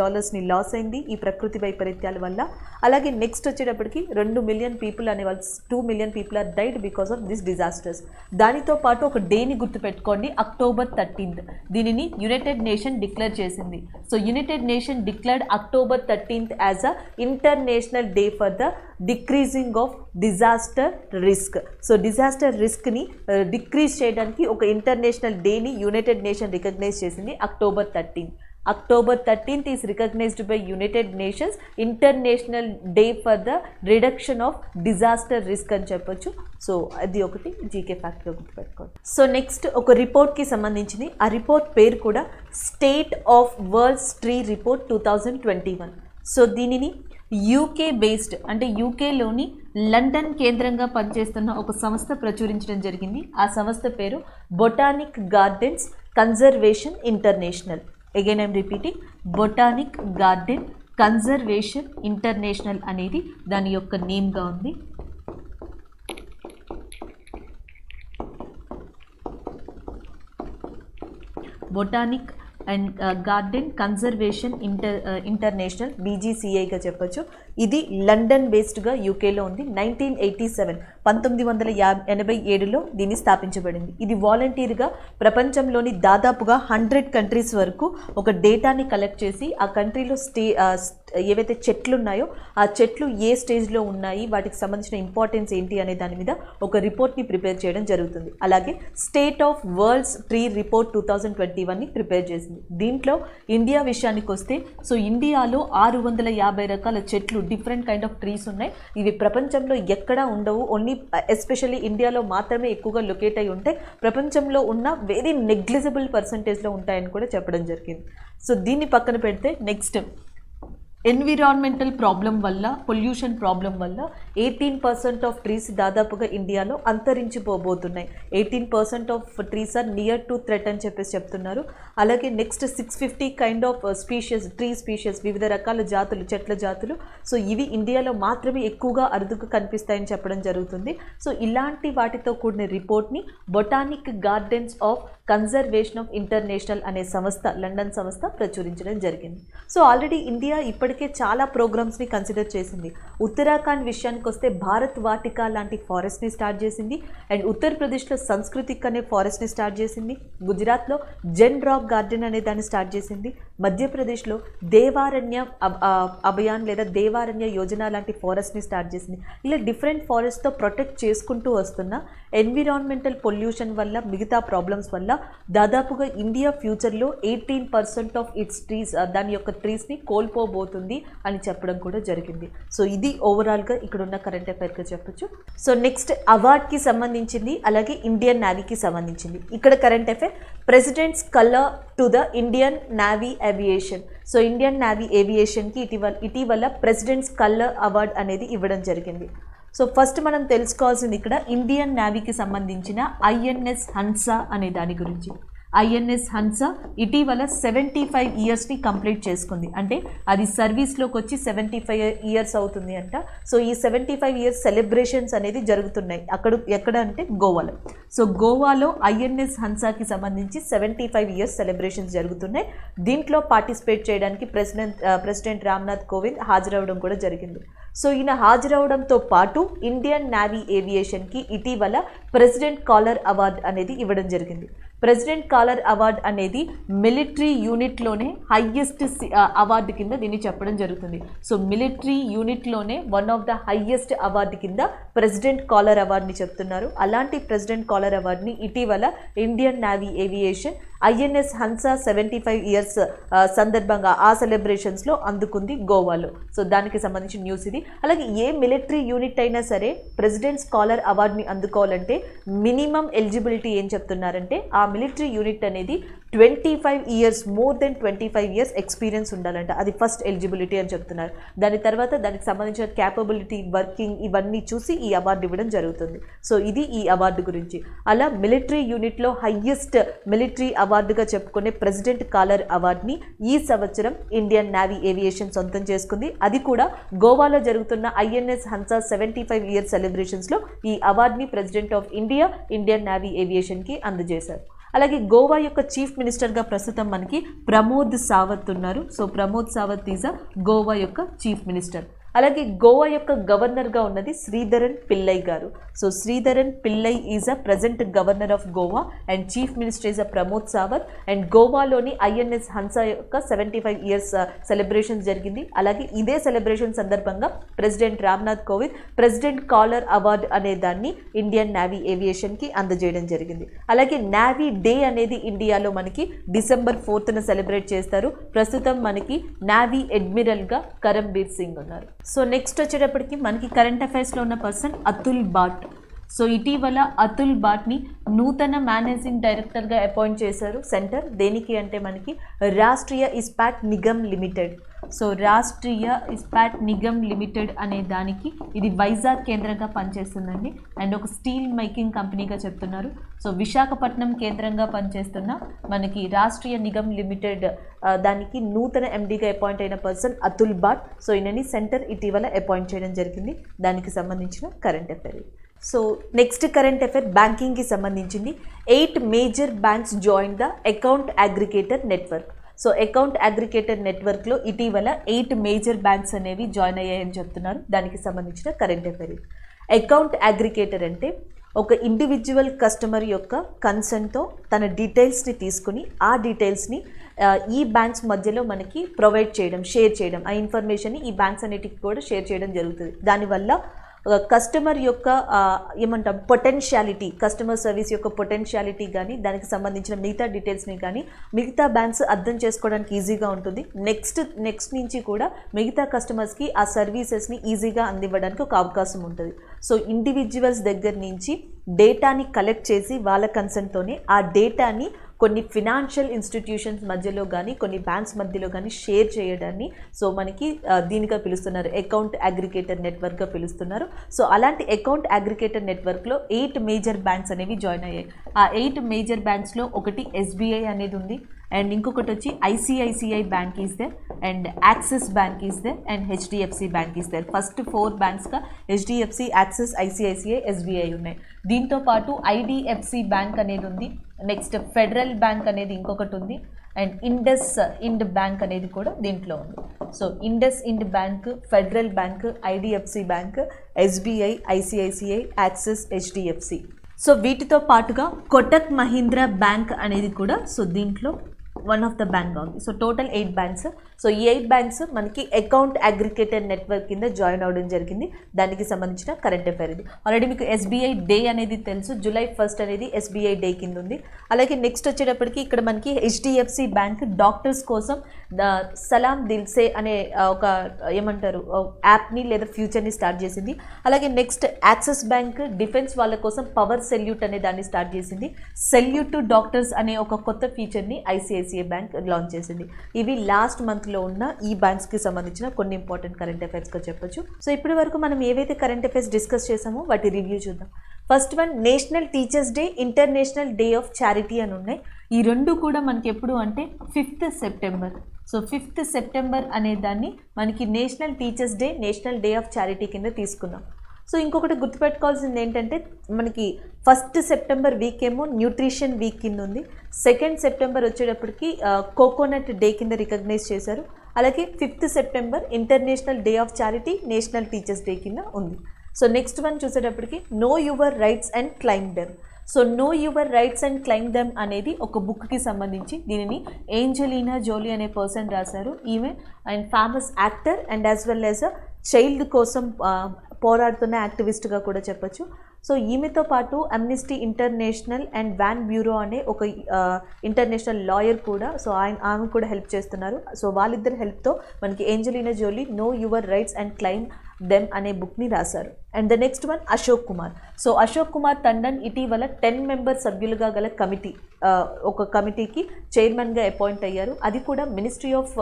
లాస్ అయింది ఈ ప్రకృతి వైపరీత్యాల వల్ల. అలాగే నెక్స్ట్ వచ్చేటప్పటికి 2 million people అనేవాళ్ళు 2 million people are died because of this disasters. దానితో పాటు ఒక డేని గుర్తుపెట్టుకోండి, October 13th. దీనిని యునైటెడ్ నేషన్ డిక్లేర్ చేసింది. So United Nation declared October 13th as a international day for the decreasing of disaster risk. So disaster రిస్క్ని decrease చేయడానికి ఒక ఇంటర్నేషనల్ డేని యునైటెడ్ నేషన్ రికగ్నైజ్ చేసింది October 13th. October 13th is recognized by United Nations International Day for the Reduction of Disaster Risk అని చెప్పొచ్చు. So అది ఒకటి GK ఫ్యాక్ట్గా గుర్తుపెట్టుకోండి. సో నెక్స్ట్ ఒక రిపోర్ట్కి సంబంధించింది. ఆ రిపోర్ట్ పేరు కూడా state of World's Tree report 2021. So దీనిని యూకే బేస్డ్ అంటే యూకేలోని లండన్ కేంద్రంగా పనిచేస్తున్న ఒక సంస్థ ప్రచురించడం జరిగింది. ఆ సంస్థ పేరు Botanic Gardens Conservation International. Again I'm repeating, Botanic Garden Conservation International అనేది దాని యొక్క నేమ్గా ఉంది. Botanic and Garden Conservation International, BGCIగా చెప్పొచ్చు. ఇది లండన్ బేస్డ్గా యూకేలో ఉంది. 1987 1987లో దీన్ని స్థాపించబడింది. ఇది వాలంటీర్గా ప్రపంచంలోని దాదాపుగా 100 కంట్రీస్ వరకు ఒక డేటాని కలెక్ట్ చేసి ఆ కంట్రీలో ఏవైతే చెట్లు ఉన్నాయో ఆ చెట్లు ఏ స్టేజ్లో ఉన్నాయి, వాటికి సంబంధించిన ఇంపార్టెన్స్ ఏంటి అనే దాని మీద ఒక రిపోర్ట్ని ప్రిపేర్ చేయడం జరుగుతుంది. అలాగే State of World's Tree Report 2021ని ప్రిపేర్ చేసింది. దీంట్లో ఇండియా విషయానికి వస్తే, సో ఇండియాలో 650 రకాల చెట్లు, డిఫరెంట్ కైండ్ ఆఫ్ ట్రీస్ ఉన్నాయి. ఇవి ప్రపంచంలో ఎక్కడా ఉండవు, ఓన్లీ ఎస్పెషల్లీ ఇండియాలో మాత్రమే ఎక్కువగా లొకేట్ అయి ఉంటాయి. ప్రపంచంలో ఉన్న వెరీ నెగ్లిజిబుల్ పర్సంటేజ్లో ఉంటాయని కూడా చెప్పడం జరిగింది. సో దీన్ని పక్కన పెడితే నెక్స్ట్ ఎన్విరాన్మెంటల్ ప్రాబ్లం వల్ల, పొల్యూషన్ ప్రాబ్లం వల్ల 18% ఆఫ్ ట్రీస్ దాదాపుగా ఇండియాలో అంతరించిపోబోతున్నాయి. 18% of trees are near to threat అని చెప్తున్నారు. అలాగే next 650 kind of species, tree species, వివిధ రకాల జాతులు, చెట్ల జాతులు, సో ఇవి ఇండియాలో మాత్రమే ఎక్కువగా అరుదుగా కనిపిస్తాయని చెప్పడం జరుగుతుంది. సో ఇలాంటి వాటితో కూడిన రిపోర్ట్ని Botanic Gardens of Conservation of International అనే సంస్థ, లండన్ సంస్థ ప్రచురించడం జరిగింది. సో ఆల్రెడీ ఇండియా ఇప్పటికే చాలా ప్రోగ్రామ్స్ని కన్సిడర్ చేసింది. ఉత్తరాఖండ్ విషయానికి వస్తే భారత్ వాటికా లాంటి ఫారెస్ట్ని స్టార్ట్ చేసింది. అండ్ ఉత్తరప్రదేశ్లో సంస్కృతిక్ అనే ఫారెస్ట్ని స్టార్ట్ చేసింది. గుజరాత్లో జెన్ రాక్ గార్డెన్ అనే దాన్ని స్టార్ట్ చేసింది. మధ్యప్రదేశ్లో దేవారణ్య అభియాన్ లేదా దేవారణ్య యోజన లాంటి ఫారెస్ట్ని స్టార్ట్ చేసింది. ఇలా డిఫరెంట్ ఫారెస్ట్తో ప్రొటెక్ట్ చేసుకుంటూ వస్తున్న ఎన్విరాన్మెంటల్ పొల్యూషన్ వల్ల, మిగతా ప్రాబ్లమ్స్ వల్ల దాదాపుగా ఇండియా ఫ్యూచర్లో 18% ఆఫ్ ఇట్స్ ట్రీస్, దాని యొక్క ట్రీస్ని కోల్పోబోతుంది అని చెప్పడం కూడా జరిగింది. సో ఇది ఓవరాల్గా ఇక్కడ ఉన్న కరెంట్ అఫైర్గా చెప్పొచ్చు. సో నెక్స్ట్ అవార్డ్కి సంబంధించింది, అలాగే ఇండియన్ నేవీకి సంబంధించింది. ఇక్కడ current affair, President's Colour to the Indian Navy Aviation. So Indian Navy ఏవియేషన్కి ఇటీవల ప్రెసిడెంట్స్ కలర్ అవార్డ్ అనేది ఇవ్వడం జరిగింది. సో ఫస్ట్ మనం తెలుసుకోవాల్సింది ఇక్కడ ఇండియన్ నేవీకి సంబంధించిన INS హన్సా అనే దాని గురించి. INS హన్సా ఇటీవల 75 ఇయర్స్ని కంప్లీట్ చేసుకుంది. అంటే అది సర్వీస్లోకి వచ్చి 75 ఇయర్స్ అవుతుంది అంట. సో ఈ 75 ఇయర్స్ సెలబ్రేషన్స్ అనేది జరుగుతున్నాయి. ఎక్కడ అంటే గోవాలో. సో గోవాలో INS హన్సాకి సంబంధించి 75 ఇయర్స్ సెలబ్రేషన్స్ జరుగుతున్నాయి. దీంట్లో పార్టిసిపేట్ చేయడానికి ప్రెసిడెంట్ రామ్నాథ్ కోవింద్ హాజరవడం కూడా జరిగింది. సో ఈయన హాజరవడంతో పాటు ఇండియన్ నేవీ ఏవియేషన్కి ఇటీవల ప్రెసిడెంట్ కాలర్ అవార్డ్ అనేది ఇవ్వడం జరిగింది. ప్రెసిడెంట్ కాలర్ అవార్డ్ అనేది మిలిటరీ యూనిట్లోనే హైయెస్ట్ అవార్డు కింద దీన్ని చెప్పడం జరుగుతుంది. సో మిలిటరీ యూనిట్లోనే one of the highest award కింద ప్రెసిడెంట్ కాలర్ అవార్డ్ని చెప్తున్నారు. అలాంటి ప్రెసిడెంట్ కాలర్ అవార్డ్ని ఇటీవల Indian Navy Aviation INS Hansa 75 years సందర్భంగా ఆ సెలబ్రేషన్స్లో అందుకుంది గోవాలో. సో దానికి సంబంధించిన న్యూస్ ఇది. అలాగే ఏ మిలిటరీ యూనిట్ అయినా సరే ప్రెసిడెంట్ స్కాలర్ అవార్డ్ని అందుకోవాలంటే మినిమం ఎలిజిబిలిటీ ఏం చెప్తున్నారంటే, ఆ మిలిటరీ యూనిట్ అనేది 25 years, more than 25 years experience ఉండాలంట. అది ఫస్ట్ ఎలిజిబిలిటీ అని చెప్తున్నారు. దాని తర్వాత దానికి సంబంధించిన క్యాపబిలిటీ, వర్కింగ్, ఇవన్నీ చూసి ఈ అవార్డు ఇవ్వడం జరుగుతుంది. సో ఇది ఈ అవార్డు గురించి. అలా మిలిటరీ యూనిట్లో హైయెస్ట్ మిలిటరీ అవార్డుగా చెప్పుకునే ప్రెసిడెంట్ కాలర్ అవార్డ్ని ఈ సంవత్సరం ఇండియన్ నేవీ ఏవియేషన్ సొంతం చేసుకుంది. అది కూడా గోవాలో జరుగుతున్న INS హన్సా 75 ఇయర్స్ సెలబ్రేషన్స్లో ఈ అవార్డ్ని President of India, Indian Navy ఏవియేషన్కి అందజేశారు. అలాగే గోవా యొక్క చీఫ్ మినిస్టర్గా ప్రస్తుతం మనకి ప్రమోద్ సావంత్ ఉన్నారు. సో ప్రమోద్ సావంత్ ఈజ్ గోవా యొక్క చీఫ్ మినిస్టర్. అలాగే గోవా యొక్క గవర్నర్గా ఉన్నది శ్రీధరన్ పిల్లై గారు. So Sreedharan Pillai is present governor of Goa and chief minister is Pramod Sawant. And గోవాలోని INS హన్సా యొక్క 75 ఇయర్స్ సెలబ్రేషన్ జరిగింది. అలాగే ఇదే సెలబ్రేషన్ సందర్భంగా President Ramnath Kovind President Colour award అనే దాన్ని ఇండియన్ నేవీ ఏవియేషన్కి అందజేయడం జరిగింది. అలాగే నేవీ డే అనేది ఇండియాలో మనకి December 4th సెలబ్రేట్ చేస్తారు. ప్రస్తుతం మనకి నేవీ అడ్మిరల్గా కరంబీర్ సింగ్ ఉన్నారు. సో నెక్స్ట్ వచ్చేటప్పటికి మనకి కరెంట్ అఫైర్స్లో ఉన్న పర్సన్ అతుల్ బాట్. సో ఇటీవల అతుల్ బాట్ని నూతన మేనేజింగ్ డైరెక్టర్గా అపాయింట్ చేశారు సెంటర్. దేనికి అంటే మనకి Rashtriya Ispat Nigam limited. So Rashtriya Ispat Nigam limited అనే దానికి ఇది వైజాగ్ కేంద్రంగా పనిచేస్తుందండి. అండ్ ఒక స్టీల్ మేకింగ్ కంపెనీగా చెప్తున్నారు. సో విశాఖపట్నం కేంద్రంగా పనిచేస్తున్న మనకి రాష్ట్రీయ నిగమ్ లిమిటెడ్ దానికి నూతన ఎండీగా అపాయింట్ అయిన పర్సన్ అతుల్ భాట్. సో ఈయనని సెంటర్ ఇటీవల అపాయింట్ చేయడం జరిగింది. దానికి సంబంధించిన current affair. So next current affair బ్యాంకింగ్కి సంబంధించింది. 8 major banks join the account aggregator network. So account aggregator నెట్వర్క్లో ఇటీవల 8 మేజర్ బ్యాంక్స్ అనేవి జాయిన్ అయ్యాయని చెప్తున్నారు. దానికి సంబంధించిన కరెంట్ అఫైర్. అకౌంట్ అగ్రిగేటర్ అంటే ఒక ఇండివిజువల్ కస్టమర్ యొక్క కన్సర్న్తో తన డీటెయిల్స్ని తీసుకుని ఆ డీటెయిల్స్ని ఈ బ్యాంక్స్ మధ్యలో మనకి ప్రొవైడ్ చేయడం, షేర్ చేయడం, ఆ ఇన్ఫర్మేషన్ని ఈ బ్యాంక్స్ అన్నిటికీ కూడా షేర్ చేయడం జరుగుతుంది. దానివల్ల కస్టమర్ యొక్క ఏమంటాం పొటెన్షియాలిటీ, కస్టమర్ సర్వీస్ యొక్క పొటెన్షియాలిటీ కానీ దానికి సంబంధించిన మిగతా డీటెయిల్స్ని కానీ మిగతా బ్యాంక్స్ అర్థం చేసుకోవడానికి ఈజీగా ఉంటుంది. నెక్స్ట్ నుంచి కూడా మిగతా కస్టమర్స్కి ఆ సర్వీసెస్ని ఈజీగా అందివ్వడానికి ఒక అవకాశం ఉంటుంది. సో ఇండివిజువల్స్ దగ్గర నుంచి డేటాని కలెక్ట్ చేసి వాళ్ళ కన్సర్న్తోనే ఆ డేటాని కొన్ని ఫినాన్షియల్ ఇన్స్టిట్యూషన్స్ మధ్యలో కానీ కొన్ని బ్యాంక్స్ మధ్యలో కానీ షేర్ చేయడాన్ని సో మనకి దీనిగా పిలుస్తున్నారు, అకౌంట్ అగ్రిగేటర్ నెట్వర్క్గా పిలుస్తున్నారు. సో అలాంటి అకౌంట్ అగ్రిగేటర్ నెట్వర్క్లో 8 మేజర్ బ్యాంక్స్ అనేవి జాయిన్ అయ్యాయి. ఆ 8 మేజర్ బ్యాంక్స్లో ఒకటి SBI అనేది ఉంది, అండ్ ఇంకొకటి వచ్చి ICICI bank is there, and Axis bank is there, and HDFC bank is there. First 4 బ్యాంక్స్గా HDFC, యాక్సిస్, ICICI, SBI ఉన్నాయి. దీంతో పాటు IDFC బ్యాంక్ అనేది ఉంది. నెక్స్ట్ ఫెడరల్ బ్యాంక్ అనేది ఇంకొకటి ఉంది, అండ్ ఇండస్ ఇండ్ బ్యాంక్ అనేది కూడా దీంట్లో ఉంది. So IndusInd bank, Federal Bank, IDFC bank, SBI, ICICI, Axis, HDFC. So వీటితో పాటుగా కోటక్ మహీంద్రా బ్యాంక్ అనేది కూడా సో దీంట్లో వన్ ఆఫ్ ద బ్యాంక్ ఉంది. So total 8 banks. సో ఈ 8 బ్యాంక్స్ మనకి అకౌంట్ అగ్రిగేటర్ నెట్వర్క్ కింద జాయిన్ అవ్వడం జరిగింది. దానికి సంబంధించిన కరెంట్ అఫైర్ ఇది. ఆల్రెడీ మీకు SBI డే అనేది తెలుసు, July 1st అనేది SBI డే కింద ఉంది. అలాగే నెక్స్ట్ వచ్చేటప్పటికి ఇక్కడ మనకి HDFC బ్యాంక్ డాక్టర్స్ కోసం సలాం దిల్సే అనే ఒక ఏమంటారు యాప్ని లేదా ఫ్యూచర్ని స్టార్ట్ చేసింది. అలాగే నెక్స్ట్ యాక్సిస్ బ్యాంక్ డిఫెన్స్ వాళ్ళ కోసం పవర్ సెల్యూట్ అనే దాన్ని స్టార్ట్ చేసింది. సెల్యూట్ టు డాక్టర్స్ అనే ఒక కొత్త ఫీచర్ని ICICI బ్యాంక్ లాంచ్ చేసింది. ఇవి లాస్ట్ మంత్లో ఉన్న ఈ బ్యాంక్స్కి సంబంధించిన కొన్ని ఇంపార్టెంట్ కరెంట్ అఫైర్స్గా చెప్పొచ్చు. సో ఇప్పటి వరకు మనం ఏవైతే కరెంట్ అఫైర్స్ డిస్కస్ చేసామో వాటి రివ్యూ చూద్దాం. First one national teachers day, international Day of charity అని ఉన్నాయి. ఈ రెండు కూడా మనకి ఎప్పుడు అంటే 5th September. So 5th September అనే దాన్ని మనకి national teachers day, national day of charity కింద తీసుకున్నాం. సో ఇంకొకటి గుర్తుపెట్టుకోవాల్సింది ఏంటంటే మనకి 1st సెప్టెంబర్ వీక్ ఏమో న్యూట్రిషన్ వీక్ కింద ఉంది. 2nd సెప్టెంబర్ వచ్చేటప్పటికి కోకోనట్ డే కింద రికగ్నైజ్ చేశారు. అలాగే 5th September International Day of Charity, National teachers day కింద ఉంది. సో నెక్స్ట్ వన్ చూసేటప్పటికి know your rights and claim them. So know your rights and claim them అనేది ఒక బుక్కి సంబంధించి, దీనిని ఏంజెలీనా జోలీ అనే పర్సన్ రాశారు. ఈమె and famous actor and as well as child కోసం పోరాడుతున్న యాక్టివిస్ట్గా కూడా చెప్పచ్చు. సో ఈమెతో పాటు Amnesty International and Van Bueren అనే ఒక ఇంటర్నేషనల్ లాయర్ కూడా సో ఆమె కూడా హెల్ప్ చేస్తున్నారు. సో వాళ్ళిద్దరు హెల్ప్తో మనకి Angelina Jolie know your rights and claim them అనే బుక్ని రాశారు. And the next one Ashok Kumar. So Ashok Kumar Tandon ఇటీవల 10 మెంబర్ సభ్యులుగా గల ఒక కమిటీకి చైర్మన్గా అపాయింట్ అయ్యారు. అది కూడా మినిస్ట్రీ ఆఫ్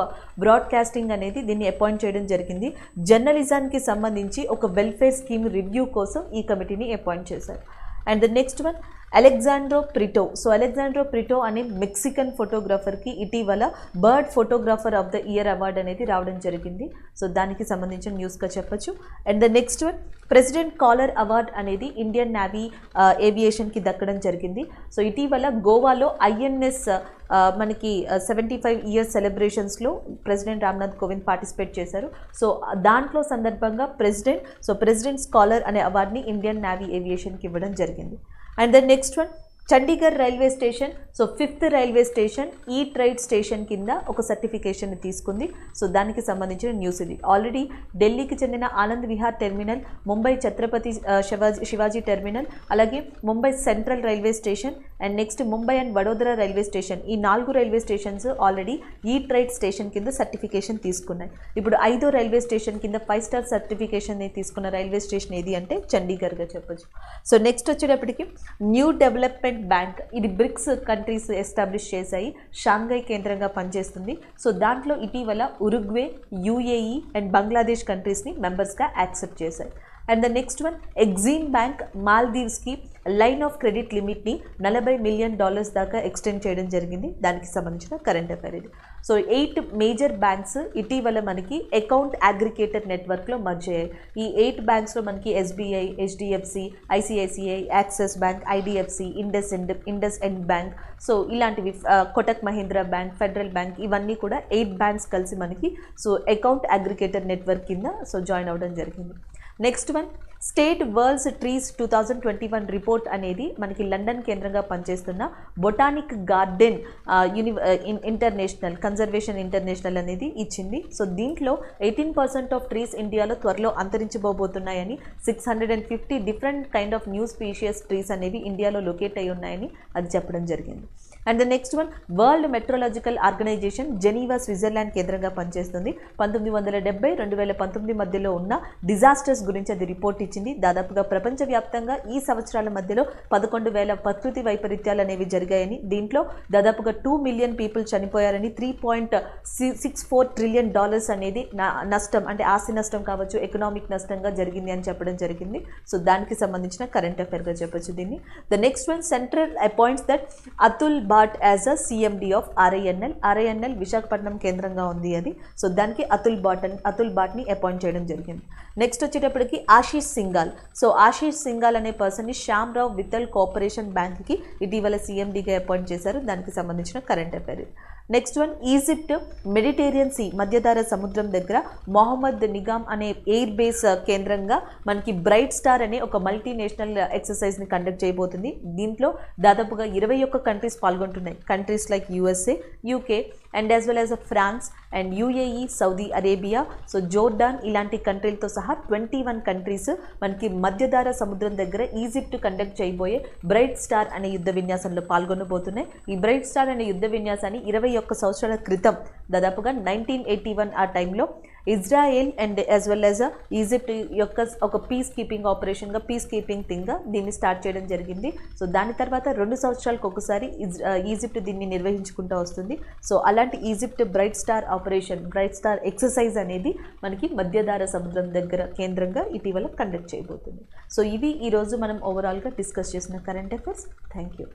బ్రాడ్కాస్టింగ్ అనేది దీన్ని అపాయింట్ చేయడం జరిగింది. జర్నలిజానికి సంబంధించి ఒక వెల్ఫేర్ స్కీమ్ రివ్యూ కోసం ఈ కమిటీని అపాయింట్ చేశారు. And the next one Alejandro Prieto. So Alejandro Prieto అనే మెక్సికన్ ఫోటోగ్రాఫర్కి ఇటీవల Bird photographer of the year award అనేది రావడం జరిగింది. సో దానికి సంబంధించిన న్యూస్గా చెప్పచ్చు. And the next one President Colour award అనేది ఇండియన్ నేవీ ఏవియేషన్కి దక్కడం జరిగింది. సో ఇటీవల గోవాలో INS మనకి 75 ఇయర్స్ సెలబ్రేషన్స్లో ప్రెసిడెంట్ రామ్నాథ్ కోవింద్ పార్టిసిపేట్ చేశారు. సో దాంట్లో సందర్భంగా ప్రెసిడెంట్ స్కాలర్ అనే అవార్డుని ఇండియన్ నేవీ ఏవియేషన్కి ఇవ్వడం జరిగింది. And the next one Chandigarh railway station. So 5th railway station eat right station కింద ఒక సర్టిఫికేషన్ తీసుకుంది. సో దానికి సంబంధించిన న్యూస్ ఇది. ఆల్రెడీ ఢిల్లీకి చెందిన ఆనంద్ విహార్ టెర్మినల్, ముంబై ఛత్రపతి శివాజీ టెర్మినల్, అలాగే Mumbai central railway station, and next Mumbai and Vadodara railway station, ఈ 4 railway stations already eat right station కింద సర్టిఫికేషన్ తీసుకున్నాయి. ఇప్పుడు 5వ రైల్వే స్టేషన్ కింద 5 స్టార్ సర్టిఫికేషన్ తీసుకున్న రైల్వే స్టేషన్ ఏది అంటే చండీగఢ్గా చెప్పొచ్చు. సో నెక్స్ట్ వచ్చేటప్పటికి న్యూ డెవలప్మెంట్ బ్యాంక్, ఇది బ్రిక్స్ కంట్రీస్ ఎస్టాబ్లిష్ చేశాయి, షాంఘై కేంద్రంగా పనిచేస్తుంది. సో దాంట్లో ఇటీవల ఉరుగ్వే, యూఏఈ అండ్ బంగ్లాదేశ్ కంట్రీస్ని మెంబర్స్గా యాక్సెప్ట్ చేశాయి. And the next one EXIM bank మాల్దీవ్స్కి లైన్ ఆఫ్ క్రెడిట్ లిమిట్ని $40 మిలియన్ దాకా ఎక్స్టెండ్ చేయడం జరిగింది. దానికి సంబంధించిన కరెంట్ అఫైర్ ఇది. సో 8 మేజర్ బ్యాంక్స్ ఇటీవల మనకి అకౌంట్ అగ్రిగేటర్ నెట్వర్క్లో మర్జ్ అయ్యాయి. ఈ 8 బ్యాంక్స్లో మనకి SBI, HDFC, ICICI, Axis bank, IDFC, IndusInd bank, so ఇలాంటివి, Kotak Mahindra bank, Federal Bank, ఇవన్నీ కూడా 8 బ్యాంక్స్ కలిసి మనకి సో అకౌంట్ అగ్రిగేటర్ నెట్వర్క్ కింద సో జాయిన్ అవ్వడం జరిగింది. Next one State World's Trees 2021 report అనేది మనకి లండన్ కేంద్రంగా పనిచేస్తున్న Botanic Garden International Conservation International అనేది ఇచ్చింది. సో దీంట్లో 18% ఆఫ్ ట్రీస్ ఇండియాలో త్వరలో అంతరించిపోబోతున్నాయని, 650 different kind of new species trees అనేవి ఇండియాలో లొకేట్ అయి ఉన్నాయని అది చెప్పడం జరిగింది. And the next one World Meteorological Organization Geneva, Switzerland కేంద్రంగా పనిచేస్తుంది. 1970-2019 మధ్యలో ఉన్న డిజాస్టర్స్ గురించి అది రిపోర్ట్ ఇచ్చింది. దాదాపుగా ప్రపంచవ్యాప్తంగా ఈ సంవత్సరాల మధ్యలో 11,000 ప్రకృతి వైపరీత్యాలు అనేవి జరిగాయని, దీంట్లో దాదాపుగా 2 మిలియన్ పీపుల్ చనిపోయారని, $3.64 ట్రిలియన్ అనేది నష్టం, అంటే ఆస్తి నష్టం కావచ్చు, ఎకనామిక్ నష్టంగా జరిగింది అని చెప్పడం జరిగింది. సో దానికి సంబంధించిన కరెంట్ అఫైర్గా చెప్పొచ్చు దీన్ని. The next one central appoints that Atul Bhatt as a CMD of RINL Visakhapatnam కేంద్రంగా ఉంది అది. సో దానికి అతుల్ భాట్ని అపాయింట్ చేయడం జరిగింది. నెక్స్ట్ వచ్చేటప్పటికి ఆశీష్ సింఘాల్. సో ఆశీష్ సింఘాల్ అనే పర్సన్ని శ్యామ్ రావ్ వితల్ కోఆపరేషన్ బ్యాంక్కి ఇటీవల సిఎండిగా అపాయింట్ చేశారు. దానికి సంబంధించిన current affair. Next one Egypt Mediterranean Sea, మధ్యధరా సముద్రం దగ్గర మొహమ్మద్ నిగామ్ అనే ఎయిర్ బేస్ కేంద్రంగా మనకి బ్రైట్ స్టార్ అనే ఒక మల్టీనేషనల్ ఎక్సర్సైజ్ని కండక్ట్ చేయబోతుంది. దీంట్లో దాదాపుగా 21 కంట్రీస్ పాల్గొంటున్నాయి. Countries like USA, UK and as well as France and UAE, Saudi Arabia, so Jordan, ఇలాంటి కంట్రీలతో సహా 21 కంట్రీస్ మనకి మధ్యధరా సముద్రం దగ్గర ఈజిప్ట్ కండక్ట్ చేయబోయే బ్రైట్ స్టార్ అనే యుద్ధ విన్యాసంలో పాల్గొనబోతున్నాయి. ఈ బ్రైట్ స్టార్ అనే యుద్ధ విన్యాసాన్ని 21 సంవత్సరాల క్రితం, దాదాపుగా 1981 ఆ టైంలో Israel and as well as Egypt యొక్క ఒక పీస్ కీపింగ్ ఆపరేషన్గా, పీస్ కీపింగ్ థింగ్గా దీన్ని స్టార్ట్ చేయడం జరిగింది. సో దాని తర్వాత 2 సంవత్సరాలకు ఒకసారి ఈజిప్ట్ దీన్ని నిర్వహించుకుంటూ వస్తుంది. సో అలాంటి Egypt bright star operation, bright star exercise అనేది మనకి మధ్యధరా సముద్రం దగ్గర కేంద్రంగా ఇటీవల కండక్ట్ చేయబోతుంది. సో ఇవి ఈరోజు మనం ఓవరాల్గా డిస్కస్ చేసిన కరెంట్ అఫైర్స్. Thank you.